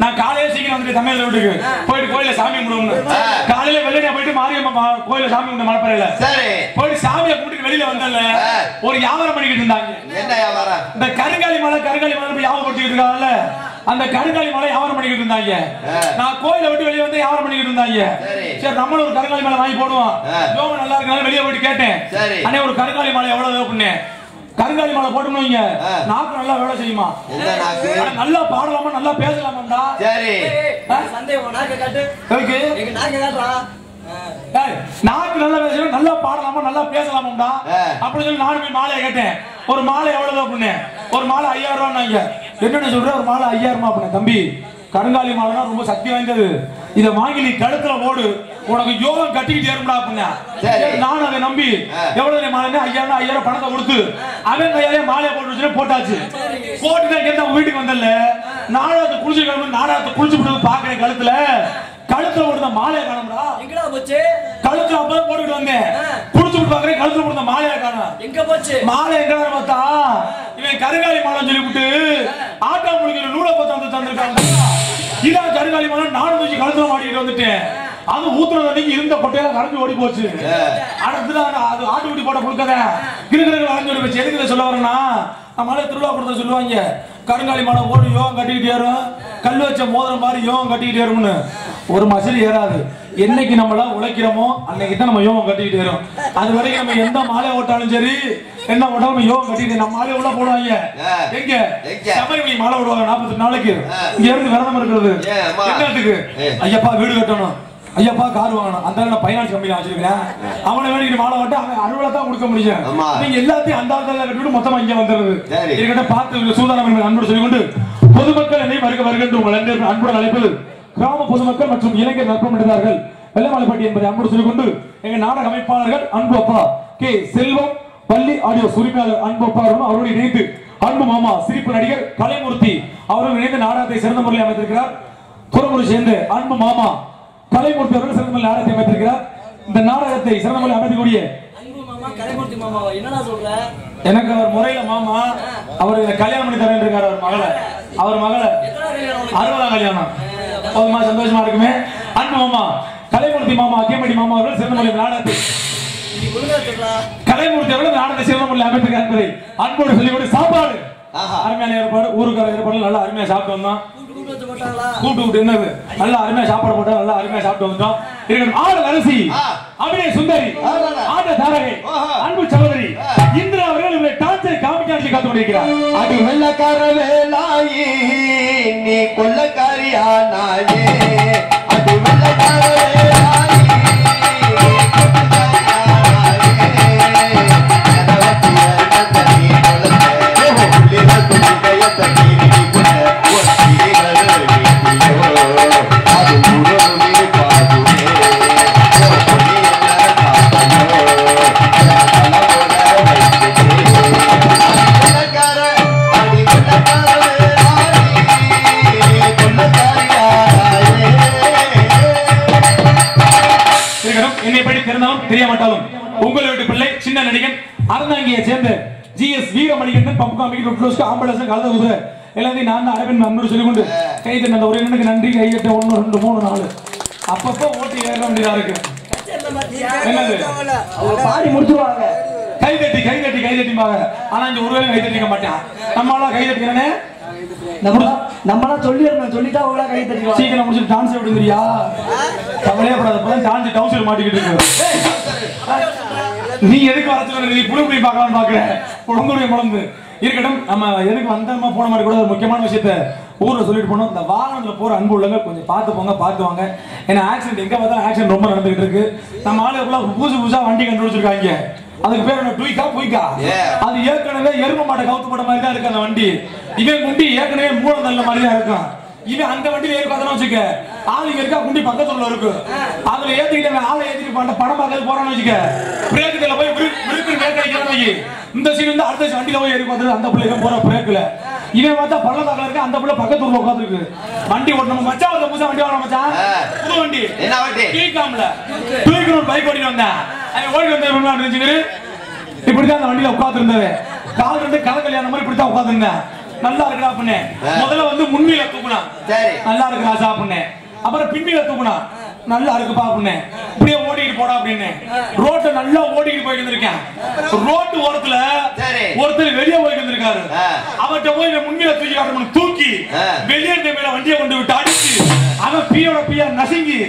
நான் காலையில சீக்கிரம் வந்துட்டு தமிழ் வீட்டுக்கு போயிட்டு கோயில சாமி கும்பிடுவோம். காலையில வெள்ளனையா போயிட்டு மாரியம்மன் கோயில சாமி கும்பிட்டு மணப்பறையில போயிட்டு சாமியை கும்பிட்டு வெளியில வந்தல ஒரு வியாபாரம் பண்ணிக்கிட்டு இருந்தாங்க. என்ன வியாபாரம்? இந்த கருங்காலி மலை வியாபாரம் பண்ணிக்கிட்டு இருக்காங்கல்ல, அந்த கருங்காலி மலை வியாபாரம் பண்ணிக்கிட்டு இருந்தாங்க. நான் கோயிலை விட்டு வெளியே வந்து வியாபாரம் பண்ணிக்கிட்டு இருந்தாங்க. சரி நம்மளும் ஒரு கருங்காலி மலை வாங்கி போடுவோம். யோகம் நல்லா இருக்கனால வெளியே போயிட்டு கேட்டேன், அண்ணே ஒரு கருங்காலி மலை எவ்வளவு அப்படின்னு. கருங்காலி மலை போட்டோம்னு வைங்க, நாக்கு நல்லா வேலை செய்யுமா, நல்லா பாடலாமா, நல்லா பேசலாமாண்டா. சரி சந்தேகம் நாக்கு காட்டு நாக்கு காட்டுறா. நாக்கு நல்லா பேசணும், நல்லா பாடலாமா, நல்லா பேசலாமாண்டா அப்படின்னு சொல்லி நானுமே மாலையை கேட்டேன். ஒரு மாலை எவ்வளவு அப்படின்னு. ஒரு மாலை 5000 ரூபாய்னாங்க. என்னன்னு சொல்றேன், ஒரு மாலை 5000 அப்படின்னு. தம்பி கருங்காலி மாலைனா ரொம்ப சக்தி வாய்ந்தது, இதை வாங்கி நீ கழுத்துல போடு, உனக்கு யோகம் கட்டிக்கிட்டு ஏறும்டா அப்படின்னா. நானும் அதை நம்பி எவ்வளவு மாலை 5000 பணத்தை கொடுத்து அவன் கையாலே மாலையை போட்டு போட்டாச்சு. போட்டுதான் வீட்டுக்கு வந்தல நாடகத்தை குளிச்சு கிளம்பி நாடகத்தை குளிச்சு விட்டு பாக்குறேன். கழுத்துல போடுற மாலையை காணும்டா. எங்கடா போச்சு? கழுத்துல அப்பதான் போட்டுக்கிட்டு வந்தேன். குளிச்சு விட்டு பாக்குறேன், கழுத்துல போடுற மாலையை காணும். எங்க போச்சு மாலை? எங்கடா பார்த்தா இவன் கருங்காலி மாலைன்னு சொல்லி விட்டு ஆட்டா முடிக்கிற நூலை பார்த்து தந்திருக்காங்க. இதான் கருங்காலி மாலை. நானும் தூக்கி கழுத்துல மாட்டிக்கிட்டு வந்துட்டேன். அது ஊத்துறது அன்னைக்கு இருந்த பொட்டையில கரைஞ்சு ஓடி போச்சு. அடுத்துதான் அது ஆட்டு குட்டி போட்ட கொடுக்கத கிருக்கிற அரைஞ்சு ஓடி போச்சு. எதுக்கு சொல்ல வரேன்னா, நம்மளால திருவிழா கொடுத்த சொல்லுவாங்க கருங்காலி மாலை ஓடி யோகம் கட்டிக்கிட்டு ஏறும், கல் வச்ச மோதிரம் மாதிரி யோகம் கட்டிக்கிட்டு ஏறும்னு. ஒரு மசில் ஏறாது. என்னைக்கு நம்மளா உழைக்கிறோமோ அன்னைக்கு தான் நம்ம யோகம் கட்டிக்கிட்டு ஏறும். அது வரைக்கும் நம்ம எந்த மாலை ஓட்டாலும் சரி என்ன ஓட்டாலும் யோகம் கட்டிட்டு நம்ம மாலை உள்ள போடுவாங்க. எங்க சபரிமலை மாலை விடுவாங்க 48 நாளைக்கு. இங்க இருந்து விரதம் இருக்கிறது என்னத்துக்கு? ஐயப்பா வீடு கட்டணும், ஐயப்பா கார் வாங்கணும். அந்த பைனான்ஸ் கம்பெனி வச்சிருக்கேன், அவனை வேண்டிய மாலை ஓட்ட அவன் அறுவலை தான் கொடுக்க முடியும். நீங்க எல்லாத்தையும் அந்த கட்டிவிட்டு மொத்தமா இங்க வந்துடுறது. இதுகிட்ட பார்த்து சூதானம் அன்போடு சொல்லிக்கொண்டு பொதுமக்கள் என்னை வருகின்ற உங்கள் அன்புடன் அழைப்பது கிராம பொதுமக்கள் மற்றும் இளைஞர் நற்பமடைந்தார்கள் வெள்ளமலைப்பட்டி என்பதை அன்போடு சொல்லிக்கொண்டு எங்க நாடக அமைப்பாளர்கள் அன்பு அப்பா கே செல்வம் பள்ளி ஆடியோ உரிமையாளர் அன்பு அப்பா அவருடைய இணைந்து அன்பு மாமா சிரிப்பு நடிகர் கலைமூர்த்தி அவர்கள் இணைந்து நாடகத்தை சிறந்த முறையில் அமைத்திருக்கிறார். துறமுறை சேர்ந்து அன்பு மாமா கலைமூர்த்தி அவர்கள் சிறந்த முறையில் நாடகத்தை அமைத்திருக்கிறார். இந்த நாடகத்தை சிறந்த முறையில் அமைக்கக்கூடிய கலைமூர்த்தி மாமா என்னடா சொல்ற? எனக்கு அவர் முறையில மாமா அவர் கல்யாணம் பண்ணி தரேன் இருக்காரு. அவர் மகளை 60ஆம் கல்யாணம். சந்தோஷமா இருக்குமே. அன்பு மாமா கலைமூர்த்தி மாமா அக்கியமடி மாமா அவர்கள் சிறந்த முறையில் நாடகத்தை கலைமூர்த்தி அவர்கள் நாடகத்தை சிறந்த முறையில் அமைத்திருக்கார் என்பதை அன்போடு சொல்லிக்கொண்டு சாப்பாடு அருமையான ஏற்பாடு, ஊருக்கார ஏற்பாடு நல்லா அருமையா சாப்பிட்டு வந்தோம். கூட்டு என்னது நல்லா அருமையா சாப்பாடு போட்டா நல்லா அருமையா சாப்பிட்டு வந்தோம். இருக்கணும் ஆடு அரசி அபிநய சுந்தரி ஆட தாரகை அன்பு சகோதரி இந்திரா அவர்கள் இவரை டான்ஸை காமிக்காட்சி காத்து கொண்டிருக்கிறார். அது வெள்ளக்கார வேலாயி நீ கொள்ளக்காரியா நாயே, அது வெள்ளக்கார வேலாயி தெரிய மாட்டாலும் உங்கள் வீட்டு பிள்ளை சின்ன நடிகன் அறந்தாங்கியை சேர்ந்த ஜிஎஸ் வீரமணிகண்டன் பம்புக்கு ஆம்புலன்ஸ் கலந்த குதிரை எல்லாத்தையும் நான் அரவிந்த் அன்பு சொல்லிக்கொண்டு கை தந்த ஒரு எனக்கு நன்றி. கைகட்ட 1 2 3 4 அப்பப்போ ஓட்டி ஏற வேண்டியதா இருக்கு. பாடி முடிச்சுவாங்க கை தட்டிப்பாங்க. ஆனா இந்த ஒருவேளை கை தட்டிக்க மாட்டான். நம்மளா கை தட்டிக்கிறனே நம்மளா சொல்லிட்டா அவங்களா கை தட்டிடுவாங்க. சீக்கிரம் முடிச்சு டான்ஸ் விடுங்கறியா? கவலையே படாத. டான்ஸ் டவுன்ஸ் மாட்டிக்கிட்டு இருக்கு. நீ எதுக்கு வர சொல்ற? நீ புளி பார்க்கலாம்னு பாக்குற. பொழந்துடைய பொழந்து இருக்கட்டும். நம்ம எதுக்கு வந்தோமா போன மாதிரி கூட ஒரு முக்கியமான விஷயத்த ஊர்ல சொல்லிட்டு போனோம். இந்த வாகனத்துல போற அன்பு உள்ளவங்க கொஞ்சம் பார்த்து போங்க, பார்த்து வாங்க. ஏன்னா ஆக்சிடென்ட் எங்க பார்த்தாலும் ஆக்சிடென்ட் ரொம்ப நடந்துகிட்டு இருக்கு. நம்ம ஆளுக்குள்ள புதுசா வண்டி கண்டுபிடிச்சிருக்காங்க. அதுக்கு பேர் என்ன? டுயிக்கா. அது ஏற்கனவே எரும மாட்டை கவுத்து போட்ட மாதிரி தான் இருக்கு அந்த வண்டி. இவன் குண்டி ஏற்கனவே மூலம் நல்ல மாதிரி தான் இருக்கும். இவன் அந்த வண்டியில ஏறி பார்த்தா வச்சுக்க, ஆளுங்க இருக்கா குண்டி பக்கத்துல இருக்கு. அதுல ஏத்திக்கிட்டு ஆளை ஏத்திட்டு படம் பார்க்கறது போறான்னு வச்சுக்க, பிரேக்குல போய் விருக்கு கேட்கறாங்க. இந்த சீன் வந்து அடுத்த வண்டியில போய் ஏறி பார்த்தது அந்த பிள்ளைங்க போற பிரேக்குல. இவன் பார்த்தா பள்ளத்தாக்கல இருக்கு, அந்த பிள்ளை பக்கத்துல உட்காந்துருக்கு. வண்டி ஓட்டணும் மச்சான், ஒரு புதுசா வண்டி வாங்கணும் மச்சான். புது வண்டி என்ன வண்டி? டீகாம்ல டூய்க்கு ஒரு பைக் ஓட்டிட்டு வந்தேன். அவன் ஓடி வந்த நினைச்சுக்கிட்டு இப்படிதான் அந்த வண்டியில உட்கார்ந்து இருந்தது. கால் ரெண்டு கதை கல்யாணம் மாதிரி இப்படித்தான் உட்கார்ந்து இருந்தேன். நல்லா இருக்குடா பண்ணே. முதல்ல வந்து முன்னில தூக்குனா நல்லா இருக்குடா சாப்பிடுனே. அப்புறம் பின்னில தூக்குனா நல்லா இருக்கு பாப்புனே. இப்படியே ஓடிட்டு போடா அப்படின்னு ரோட்ல நல்லா ஓடிட்டு போயிட்டு இருக்கேன். ரோட்டு ஓரத்துல ஒருத்தர் வெளியே போயிட்டு இருந்திருக்காரு. அவர்கிட்ட போய் முன்னில தூக்கி காட்டணும். தூக்கி வெளியே மேல வண்டியை கொண்டு விட்டு அடிச்சு அவன் பியோட பியா நசுங்கி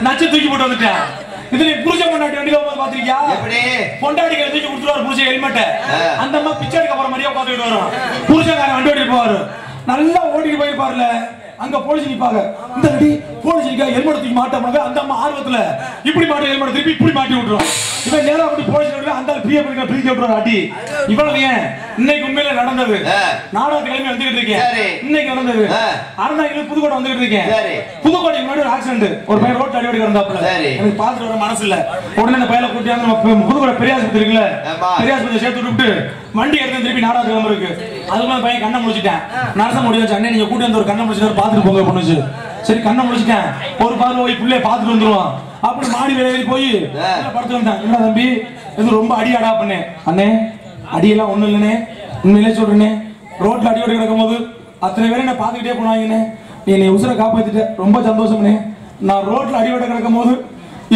நச்சு தூக்கி போட்டு வந்துட்டான். இதுல புருஷ பொண்டாட்டி வண்டியில போய் பாத்திருக்கியா? எப்படி பொண்டாட்டிக்கு தூக்கி கொடுத்துருவாரு புருஷ ஹெல்மெட். அந்த அம்மா பிச்சைக்கு அப்புறம் மாதிரியே உட்காந்துட்டு வரும். புருஷக்காரன் வண்டி ஓட்டிட்டு போவாரு. நல்லா ஓட்டிட்டு போயிருப்பாருல. அங்க போலீஸ் நிப்பாங்க. இந்த அடி போலீஸ் ஹெல்மெட் தூக்கி மாட்டாங்க. அந்த அம்மா ஆர்வத்துல இப்படி மாட்டி ஹெல்மெட் திருப்பி இப்படி மாட்டி விட்டுரும். இவன் நேரா அப்படி போலீஸ் அந்த பிரியா பண்ணி பிரிச்சு விட்டுறாரு அடி. இவ்வளவு ஏன் இன்னைக்கு உண்மையில நடந்தது. நாடகத்து கிழமை வந்துகிட்டு இருக்கேன். இன்னைக்கு நடந்தது அருணாகிரி புதுக்கோட்டை வந்துகிட்டு இருக்கேன். புதுக்கோட்டைக்கு முன்னாடி ஒரு ஆக்சிடென்ட். ஒரு பையன் ரோட்ல அடி ஓடி கிடந்தாப்புல. எனக்கு பார்த்துட்டு வர மனசு இல்ல. உடனே அந்த பையனை கூட்டியாந்து புதுக்கோட்டை பெரியாஸ்பத்திரி இருக்குல்ல, பெரியாஸ்பத்திரி சேர்த்து விட்டு வண்டி எடுத்து திருப்பி நாடகத்து கிழமை இருக்கு. அதுக்குள்ள பையன் கண்ணை முடிச்சிட்டேன். நரசம் முடியாச்சு. அண்ணே நீங்க கூட்டி வந்து ஒரு கண்ணை முடிச்சு பார்த்துட்டு போங்க பொண்ணுச்சு. சரி கண்ணை முடிச்சிட்டேன். ஒரு பார்வை போய் பிள்ளைய பார்த்துட்டு வந்துருவான். அப்படி மாடி வேலையை போய் படுத்து வந்தேன். என்ன தம்பி இது ரொம்ப அடி அடா பண்ணேன். அண்ணே அடியெல்லாம் ஒண்ணும் இல்லைண்ணே, உண்மையிலே சொல்றேனே. ரோட்ல அடி ஓடி கிடக்கும் போது அத்தனை பேரும் என்ன பார்த்துக்கிட்டே போனாங்கண்ணே. நீ என்னை உசுரை காப்பாத்திட்ட, ரொம்ப சந்தோஷம்ண்ணே. நான் ரோட்ல அடி ஓட கிடக்கும் போது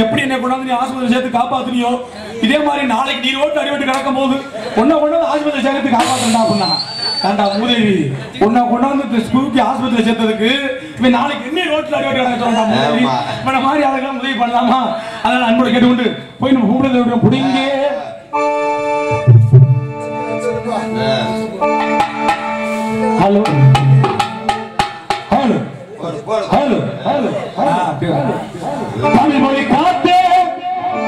எப்படி என்ன கொண்டாந்து நீ ஆஸ்பத்திரி சேர்த்து காப்பாத்துனியோ, இதே மாதிரி நாளைக்கு நீ ரோட்ல அடிபட்டு கிடக்கும் போது உன்னை கொண்டாந்து ஆஸ்பத்திரி சேர்த்து காப்பாத்தா அப்படின்னா ஏண்டா மூதேவி, உன்னை கொண்டாந்து ஸ்கூலுக்கு ஆஸ்பத்திரி சேர்த்ததுக்கு இவன் நாளைக்கு இன்னும் ரோட்ல அடிபட்டு கிடக்க சொல்றா மூதேவி. இவனை மாதிரி ஆளுக்கெல்லாம் உதவி பண்ணலாமா? அதனால அன்போட கேட்டுக்கொண்டு போய் நம்ம கூப்பிடுறத புடிங்க. Hello hello hello hello Tamil மொழி காத்தே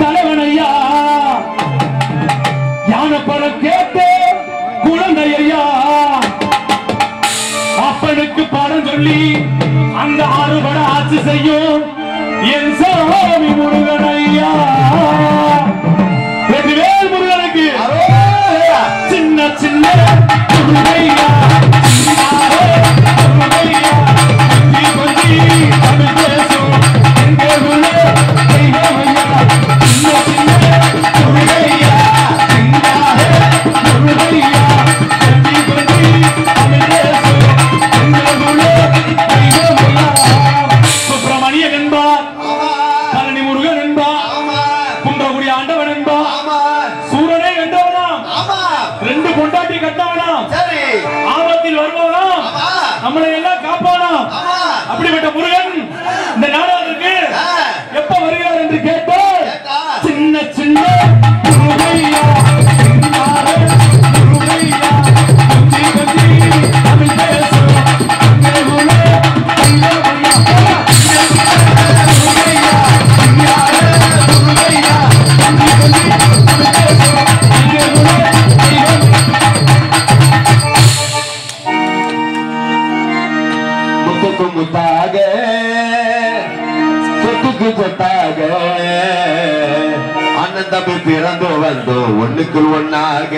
தலைவனையா, யானை படம் கேட்டே குழந்தையா, அப்பனுக்கு படம் சொல்லி அந்த ஆறுபட ஆட்சி செய்யும் என் சாமி முருகனையா. வெற்றிவேல் முருகனுக்கு சின்ன சின்ன முருகையா சுப்பிரமணியன் என்பார், பழனி முருகன் என்பார், குன்றகுடி ஆண்டவன் என்பார், சூரனை வென்றவனாம், ரெண்டு பொண்டாட்டி கட்டவனாம், ஆபத்தில் வருபவனாம், நம்மளை எல்லாம் காப்பானாம். அப்படிப்பட்ட முருகன் இந்த நாடகத்திற்கு எப்ப வருகிறார் என்று கேட்டால் சின்ன சின்ன முருகையா முருகையா கொஞ்சி கொஞ்சி தமிழ் பேசும் முத்தாக சொத்துக்கு சொத்தாக அண்ணன் தம்பி பிறந்து வந்தோம் ஒண்ணுக்குள் ஒன்னாக,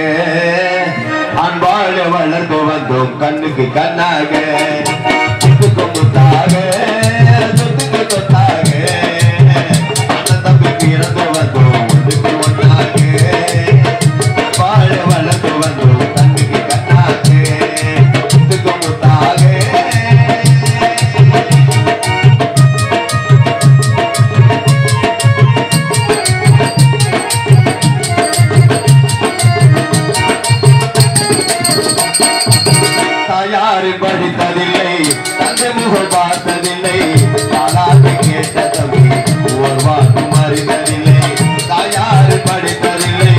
அன்பாழ வளர்ந்து வந்தோம் கண்ணுக்கு கண்ணாக. சொத்துக்கு முத்தாக சொத்துக்கு சொத்தாக அண்ணன் தம்பி பிறந்து வந்தோம் ஒண்ணுக்குள் ஒன்னாக, வாழ வளர்ந்து வந்தோம் கண்ணுக்கு கண்ணாக. சொத்துக்கு முத்தாக படித்ததில்லை, தந்தை முகம் பார்த்ததில்லை, தாலாட்டு கேட்ட தம்பி ஒரு வாக்கு மறிந்ததில்லை. தாயாரு படித்ததில்லை,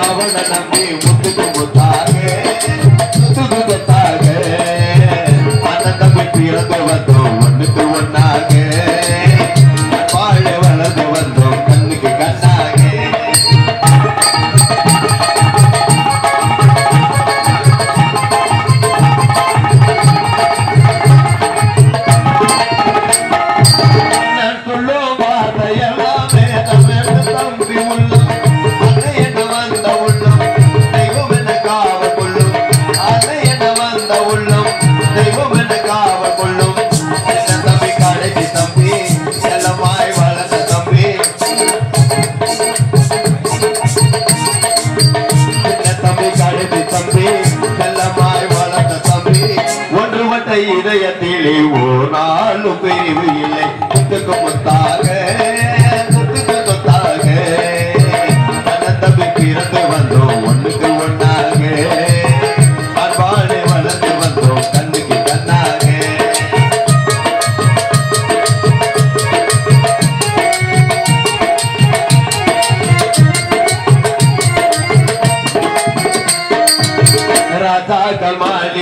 அவனை நம்பி முத்துக்கு முத்தாக முத்துக்கு முத்தாக அண்ணன் தம்பி பிறந்து வந்தோம் ஒண்ணுக்கு ஒன்னாக வாழ வளர்ந்து வந்தோம் கண்ணுக்கு கண்ணாக இதயத்திலே ஓர் நாளும் பிரிவு இல்லை முத்துக்கு முத்தாக முத்துக்கு முத்தாக அண்ணன் தம்பி பிறந்து வந்தோம் ஒண்ணுக்கு ஒன்னாக அன்பாடு வளர்ந்து வந்தோம் கண்ணுக்கு கண்ணாக ராஜாக்கள் மாளிகை